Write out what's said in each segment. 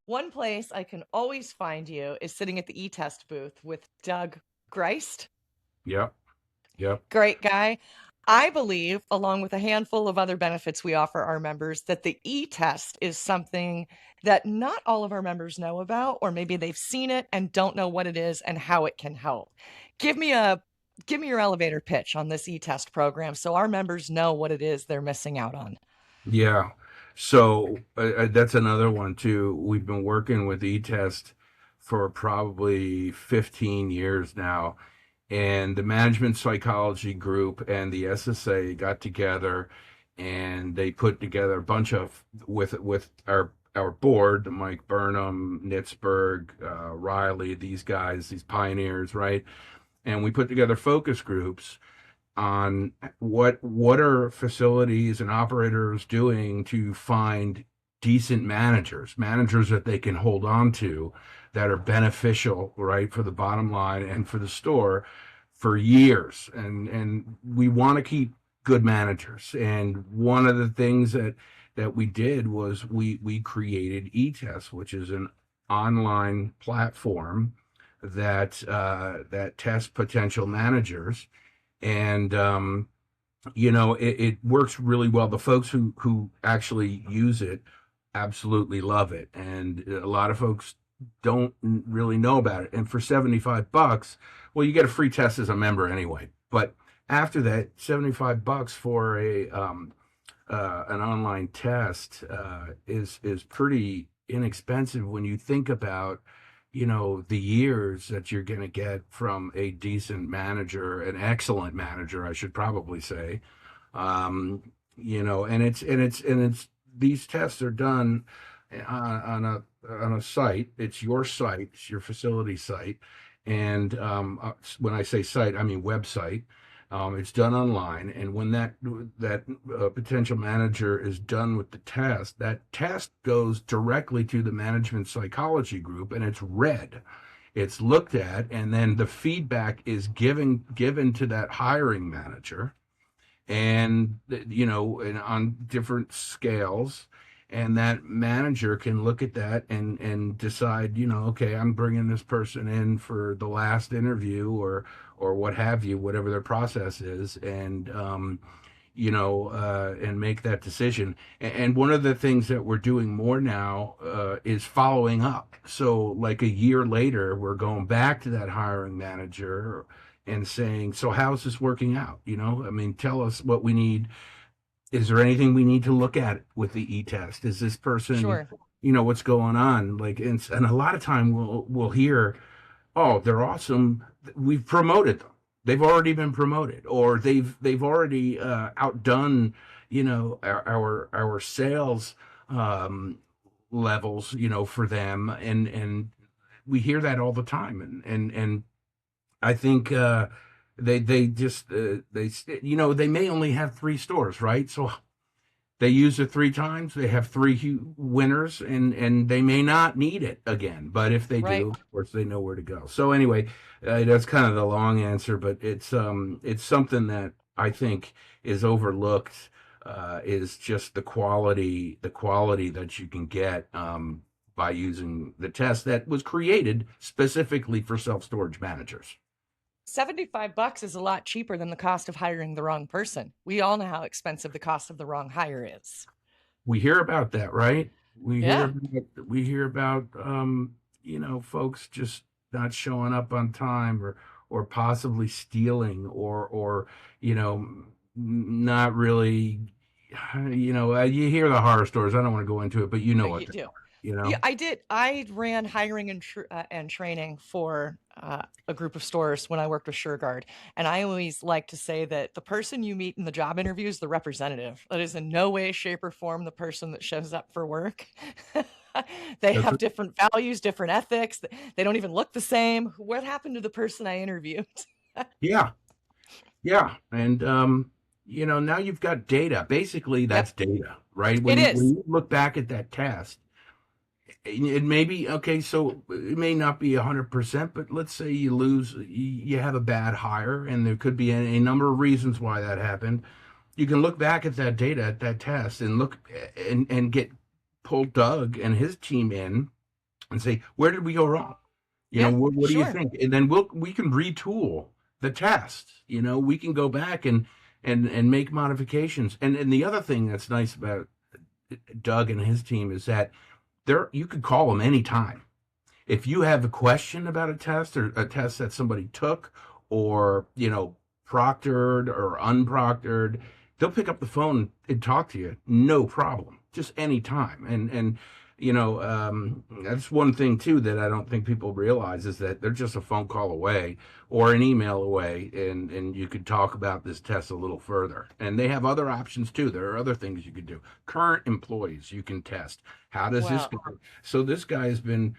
One place I can always find you is sitting at the E-Test booth with Doug Greist. Yep. Yep. Great guy. I believe, along with a handful of other benefits we offer our members, that the E-Test is something that not all of our members know about, or maybe they've seen it and don't know what it is and how it can help. Give me a Give me your elevator pitch on this E-Test program so our members know what it is they're missing out on. Yeah. So that's another one too. We've been working with E-Test for probably 15 years now. And the management psychology group and the SSA got together and they put together a bunch of with our board, Mike Burnham, Nitzberg, Riley, these guys, these pioneers, right? And we put together focus groups on what are facilities and operators doing to find decent managers that they can hold on to that are beneficial, right, for the bottom line and for the store for years. And we want to keep good managers. And one of the things that we did was we created E-Test, which is an online platform that tests potential managers. And it works really well. The folks who actually use it absolutely love it, and a lot of folks don't really know about it. And for $75, well, you get a free test as a member anyway. But after that, $75 for a an online test is pretty inexpensive when you think about the years that you're going to get from a decent manager, an excellent manager, I should probably say. um and it's these tests are done on a site. It's your site, it's your facility site. And when I say site, I mean website. It's done online, and when that potential manager is done with the test, that test goes directly to the management psychology group, and it's read, it's looked at, and then the feedback is given to that hiring manager, and on different scales. And that manager can look at that and decide, okay, I'm bringing this person in for the last interview, or what have you, whatever their process is. And make that decision. And one of the things that we're doing more now is following up. So, like a year later, we're going back to that hiring manager and saying, so how's this working out? I mean, tell us what we need. Is there anything we need to look at with the E-Test? Is this person, Sure. what's going on? Like, and a lot of time we'll hear, oh, they're awesome. We've promoted them. They've already been promoted, or they've already outdone, our sales levels, for them. And we hear that all the time. And I think they just they may only have three stores, right? So they use it three times. They have three winners, and they may not need it again. But if they Right. do, of course, they know where to go. So anyway, that's kind of the long answer, but it's something that I think is overlooked. Is just the quality that you can get by using the test that was created specifically for self-storage managers. $75 is a lot cheaper than the cost of hiring the wrong person. We all know how expensive the cost of the wrong hire is. We hear about that, right? We hear Yeah. about we hear about folks just not showing up on time, or possibly stealing, or not really. You hear the horror stories. I don't want to go into it, but you know what You they do. are. You Yeah, know. I did. I ran hiring and training for a group of stores when I worked with SureGuard, and I always like to say that the person you meet in the job interview is the representative. That is in no way, shape, or form the person that shows up for work. They That's have different values, different ethics. They don't even look the same. What happened to the person I interviewed? Yeah, yeah. And now you've got data. Basically, Yep, that's data, right? it When is. you look back at that test, it may be okay. So it may not be 100%, but let's say you have a bad hire, and there could be a number of reasons why that happened. You can look back at that data, at that test, and look and get pull Doug and his team in, and say, where did we go wrong? Yeah, What do you sure. think? And then we can retool the test. We can go back and make modifications. And the other thing that's nice about Doug and his team is that you could call them anytime. If you have a question about a test or a test that somebody took or, proctored or unproctored, they'll pick up the phone and talk to you. No problem. Just anytime. And that's one thing too that I don't think people realize is that they're just a phone call away or an email away, and you could talk about this test a little further. And they have other options too. There are other things you could do. Current employees you can test. How does this Well, go? So this guy has been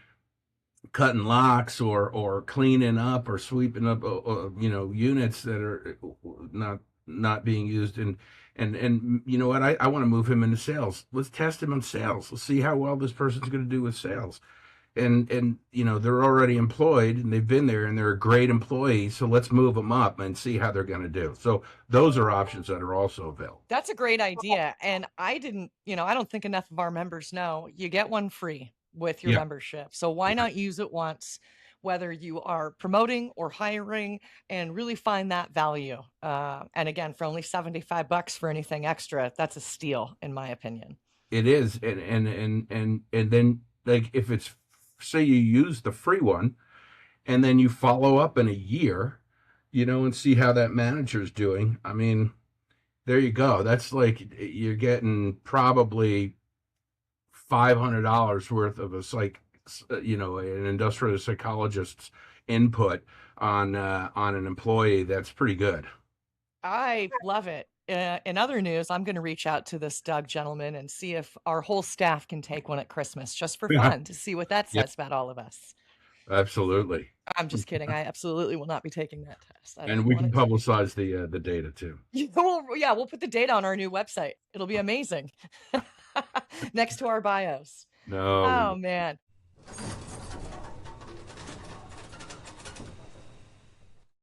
cutting locks or cleaning up or sweeping up units that are not being used, and you know what, I want to move him into sales. Let's test him on sales. Let's see how well this person's going to do with sales. And they're already employed and they've been there and they're a great employee, so let's move them up and see how they're going to do. So those are options that are also available. that's a great idea. And I don't think enough of our members know you get one free with your Yeah. membership. So why not use it once, whether you are promoting or hiring, and really find that value. And again, for only $75 for anything extra, that's a steal, in my opinion. It is, and then, like, if it's, say you use the free one and then you follow up in a year, and see how that manager's doing. I mean, there you go. That's like you're getting probably $500 worth of an industrial psychologist's input on an employee. That's pretty good. I love it. In other news, I'm going to reach out to this Doug gentleman and see if our whole staff can take one at Christmas just for Yeah, fun to see what that yeah, says about all of us. absolutely. I'm just kidding. I absolutely will not be taking that test. I don't And even we want can to take it. publicize the data too. Yeah, we'll put the data on our new website. It'll be amazing. Next to our bios. No, we Oh man.